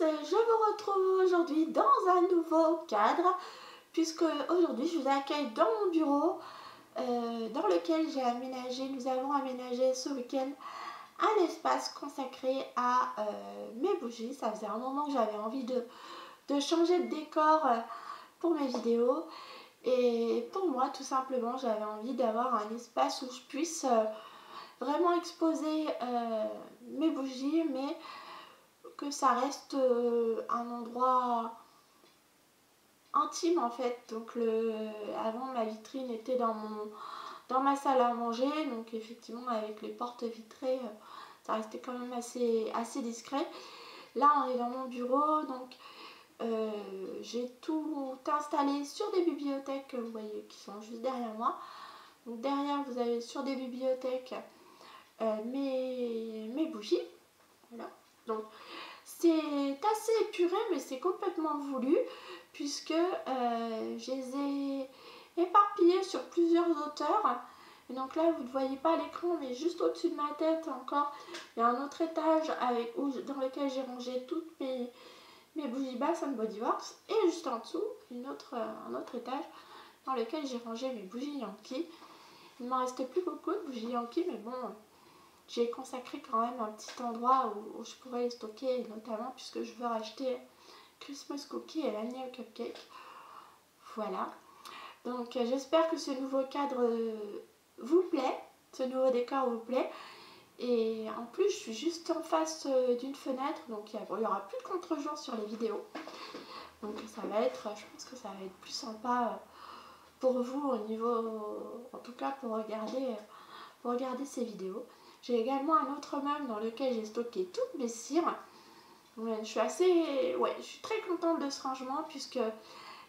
je vous retrouve aujourd'hui dans un nouveau cadre puisque aujourd'hui je vous accueille dans mon bureau dans lequel nous avons aménagé ce week-end un espace consacré à mes bougies. Ça faisait un moment que j'avais envie de changer de décor pour mes vidéos et pour moi tout simplement j'avais envie d'avoir un espace où je puisse vraiment exposer mes bougies, mais que ça reste un endroit intime en fait. Donc avant ma vitrine était dans ma salle à manger, donc effectivement avec les portes vitrées ça restait quand même assez discret. Là on est dans mon bureau, donc j'ai tout installé sur des bibliothèques que vous voyez qui sont juste derrière moi. Donc derrière vous avez sur des bibliothèques mes bougies, voilà. Donc c'est assez épuré mais c'est complètement voulu puisque je les ai éparpillés sur plusieurs hauteurs. Et donc là vous ne voyez pas à l'écran mais juste au-dessus de ma tête encore il y a un autre étage dans lequel j'ai rangé toutes mes bougies Bath and Body Works, et juste en dessous un autre étage dans lequel j'ai rangé mes bougies Yankee. Il ne m'en reste plus beaucoup de bougies Yankee mais bon, j'ai consacré quand même un petit endroit où je pourrais les stocker, notamment puisque je veux racheter Christmas Cookie et Vanilla Cupcake. Voilà. Donc j'espère que ce nouveau cadre vous plaît, ce nouveau décor vous plaît. Et en plus je suis juste en face d'une fenêtre, donc il n'y aura plus de contre-jour sur les vidéos. Donc ça va être, je pense que ça va être plus sympa pour vous au niveau, en tout cas pour regarder ces vidéos. J'ai également un autre meuble dans lequel j'ai stocké toutes mes cires. Je suis très contente de ce rangement puisque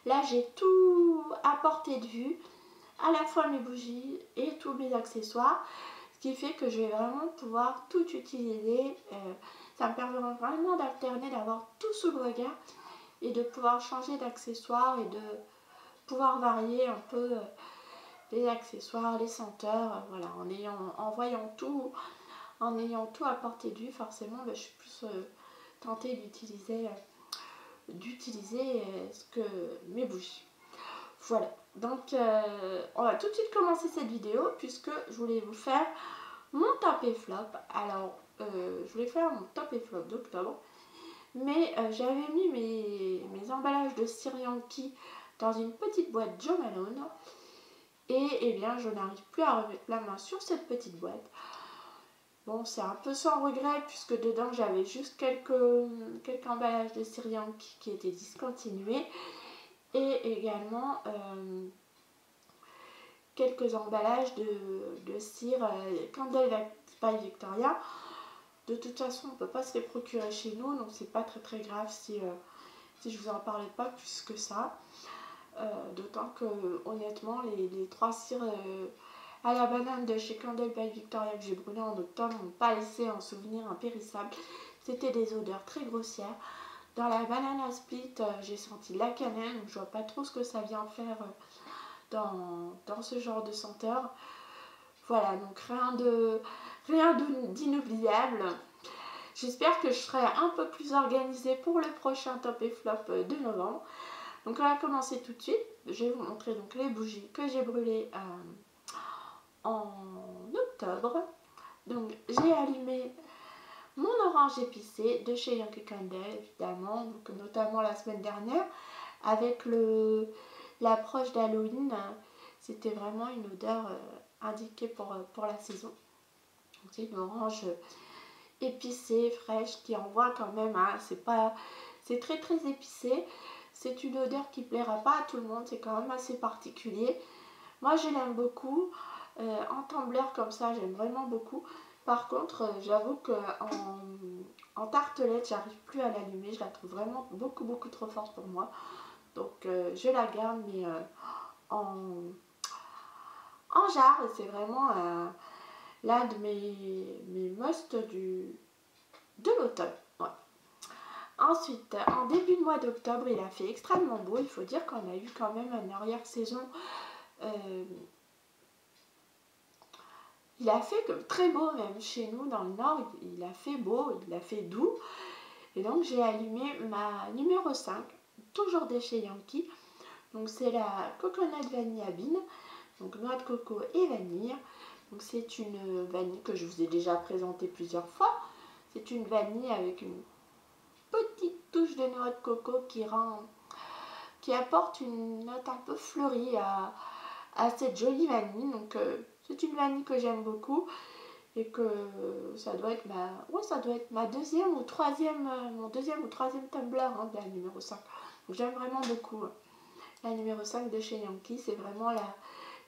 là j'ai tout à portée de vue, à la fois mes bougies et tous mes accessoires, ce qui fait que je vais vraiment pouvoir tout utiliser. Ça me permet vraiment d'alterner, d'avoir tout sous le regard et de pouvoir changer d'accessoires et de pouvoir varier un peu les accessoires, les senteurs, voilà, en ayant tout à portée de vue. Forcément je suis plus tentée d'utiliser mes bougies. Voilà, donc on va tout de suite commencer cette vidéo puisque je voulais vous faire mon top et flop. Alors je voulais faire mon top et flop d'octobre, mais j'avais mis mes emballages de cire Yankee dans une petite boîte Jo Malone. Et eh bien je n'arrive plus à remettre la main sur cette petite boîte. Bon, c'est un peu sans regret puisque dedans j'avais juste quelques emballages de cire Yankee qui étaient discontinués. Et également quelques emballages de cire Candle by Victoria. De toute façon on ne peut pas se les procurer chez nous, donc c'est pas très grave si je vous en parlais pas plus que ça. D'autant que honnêtement les 3 cires à la banane de chez Candle by Victoria que j'ai brûlé en octobre n'ont pas laissé un souvenir impérissable. C'était des odeurs très grossières. Dans la banana split j'ai senti la cannelle, donc je vois pas trop ce que ça vient faire dans ce genre de senteur. Voilà, donc rien d'inoubliable. J'espère que je serai un peu plus organisée pour le prochain top et flop de novembre. Donc on va commencer tout de suite. Je vais vous montrer donc les bougies que j'ai brûlées en octobre. Donc j'ai allumé mon orange épicé de chez Yankee Candle évidemment, donc notamment la semaine dernière avec l'approche d'Halloween. C'était vraiment une odeur indiquée pour la saison. C'est une orange épicée, fraîche, qui envoie quand même, hein, c'est très épicé. C'est une odeur qui plaira pas à tout le monde, c'est quand même assez particulier. Moi je l'aime beaucoup, en tumbler comme ça j'aime vraiment beaucoup. Par contre j'avoue que en tartelette j'arrive plus à l'allumer, je la trouve vraiment beaucoup trop forte pour moi. Donc je la garde mais en jarre, et c'est vraiment l'un de mes must de l'automne. Ouais. Ensuite, en début de mois d'octobre, il a fait extrêmement beau. Il faut dire qu'on a eu quand même une arrière-saison. Il a fait très beau, même chez nous dans le nord. Il a fait beau, il a fait doux. Et donc j'ai allumé ma numéro 5, toujours de chez Yankee. Donc c'est la Coconut Vanilla Bean, donc noix de coco et vanille. Donc c'est une vanille que je vous ai déjà présentée plusieurs fois. C'est une vanille avec une petite touche de noix de coco qui apporte une note un peu fleurie à cette jolie vanille. Donc c'est une vanille que j'aime beaucoup et que ça doit être ma deuxième ou troisième, mon deuxième ou troisième tumbler hein, de la numéro 5. Donc j'aime vraiment beaucoup la numéro 5 de chez Yankee. C'est vraiment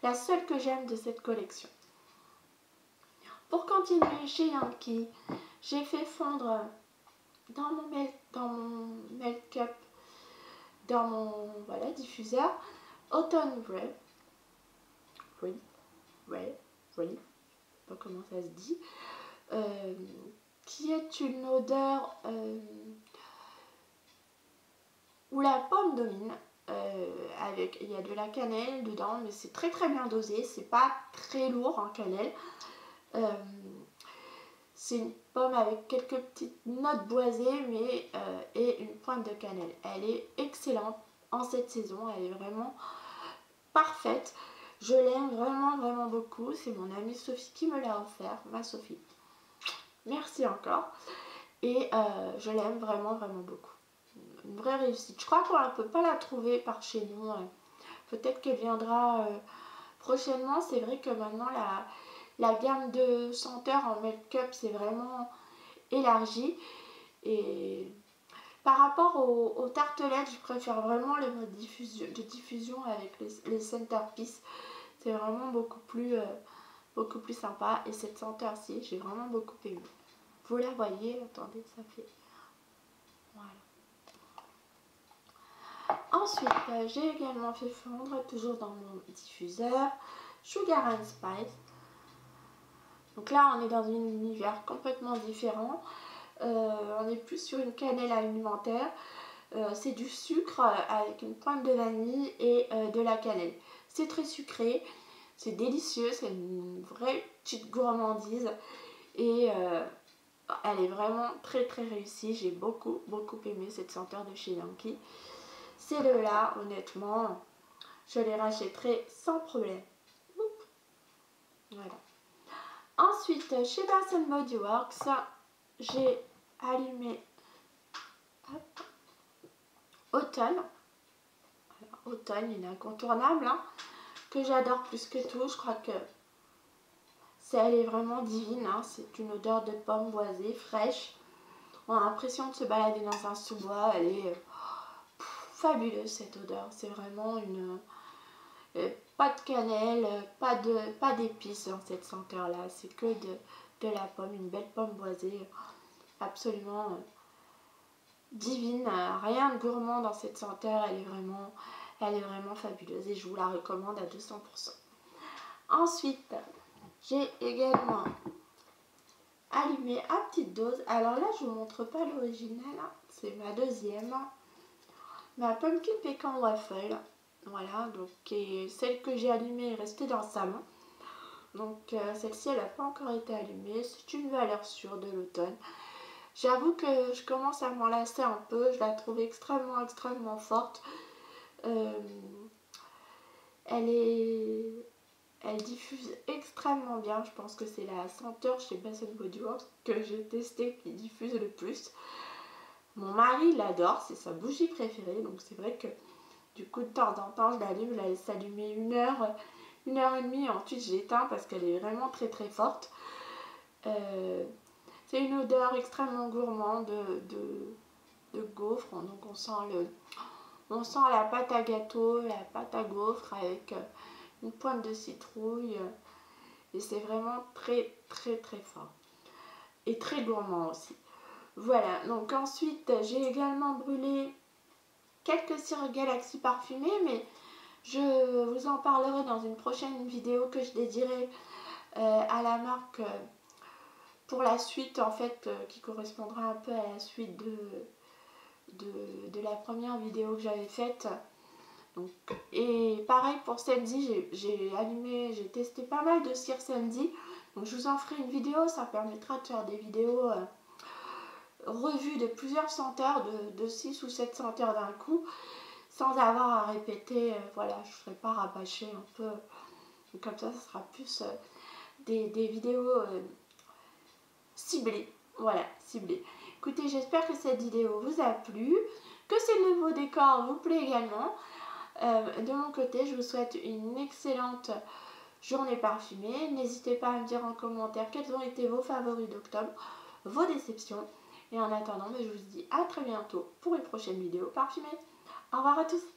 la seule que j'aime de cette collection. Pour continuer chez Yankee, j'ai fait fondre dans mon milk cup, dans mon diffuseur, Autumn Ray, je sais pas comment ça se dit, qui est une odeur où la pomme domine. Il y a de la cannelle dedans, mais c'est très très bien dosé, c'est pas très lourd en cannelle. C'est une pomme avec quelques petites notes boisées mais, et une pointe de cannelle. Elle est excellente en cette saison, elle est vraiment parfaite. Je l'aime vraiment vraiment beaucoup. C'est mon amie Sophie qui me l'a offert, ma Sophie. Merci encore. Et je l'aime vraiment vraiment beaucoup. Une vraie réussite. Je crois qu'on ne peut pas la trouver par chez nous. Peut-être qu'elle viendra prochainement. C'est vrai que maintenant la gamme de senteurs en make-up s'est vraiment élargie. Et par rapport aux tartelettes, je préfère vraiment le mode de diffusion avec les centerpiece. C'est vraiment beaucoup plus sympa. Et cette senteur-ci, j'ai vraiment beaucoup aimé. Vous la voyez, attendez, ça fait... Voilà. Ensuite, j'ai également fait fondre, toujours dans mon diffuseur, Sugar and Spice. Donc là, on est dans un univers complètement différent. On est plus sur une cannelle alimentaire. C'est du sucre avec une pointe de vanille et de la cannelle. C'est très sucré, c'est délicieux, c'est une vraie petite gourmandise. Et elle est vraiment très très réussie. J'ai beaucoup aimé cette senteur de chez Yankee. Celle-là, honnêtement, je les rachèterai sans problème. Voilà. Ensuite, chez Bath Body Works, j'ai allumé Automne. Alors, Automne, il est incontournable, hein, que j'adore plus que tout. Je crois que elle est vraiment divine. Hein. C'est une odeur de pomme boisée, fraîche. On a l'impression de se balader dans un sous-bois. Elle est fabuleuse cette odeur. C'est vraiment une... pas de cannelle, pas d'épices dans cette senteur là. C'est que de la pomme, une belle pomme boisée. Absolument divine. Rien de gourmand dans cette senteur. Elle est vraiment fabuleuse. Et je vous la recommande à 200%. Ensuite, j'ai également allumé à petite dose. Alors là, je vous montre pas l'original. C'est ma deuxième. Ma pumpkin pécan waffle. Voilà, donc celle que j'ai allumée est restée dans le salon. Donc celle-ci, elle n'a pas encore été allumée. C'est une valeur sûre de l'automne. J'avoue que je commence à m'en lasser un peu. Je la trouve extrêmement forte. Elle diffuse extrêmement bien. Je pense que c'est la senteur chez Bath Body Works que j'ai testé qui diffuse le plus. Mon mari l'adore, c'est sa bougie préférée. Donc c'est vrai que du coup de temps en temps je l'allume, je la laisse allumer 1 heure et demie. Ensuite j'éteins parce qu'elle est vraiment très forte. C'est une odeur extrêmement gourmande de gaufre. Donc on sent la pâte à gâteau, la pâte à gaufre avec une pointe de citrouille. Et c'est vraiment très fort. Et très gourmand aussi. Voilà, donc ensuite j'ai également brûlé quelques cires Galaxy parfumées, mais je vous en parlerai dans une prochaine vidéo que je dédierai à la marque pour la suite, en fait, qui correspondra un peu à la suite de la première vidéo que j'avais faite. Donc, et pareil pour Sandy, j'ai testé pas mal de cires Sandy. Donc je vous en ferai une vidéo, ça permettra de faire des vidéos revue de plusieurs senteurs, de 6 ou 7 senteurs d'un coup, sans avoir à répéter. Voilà, je ne ferai pas rabâcher un peu. Comme ça sera plus des vidéos ciblées. Voilà, ciblées. Écoutez, j'espère que cette vidéo vous a plu, que ces nouveaux décors vous plaît également. De mon côté, je vous souhaite une excellente journée parfumée. N'hésitez pas à me dire en commentaire quels ont été vos favoris d'octobre, vos déceptions. Et en attendant, je vous dis à très bientôt pour une prochaine vidéo parfumée. Au revoir à tous.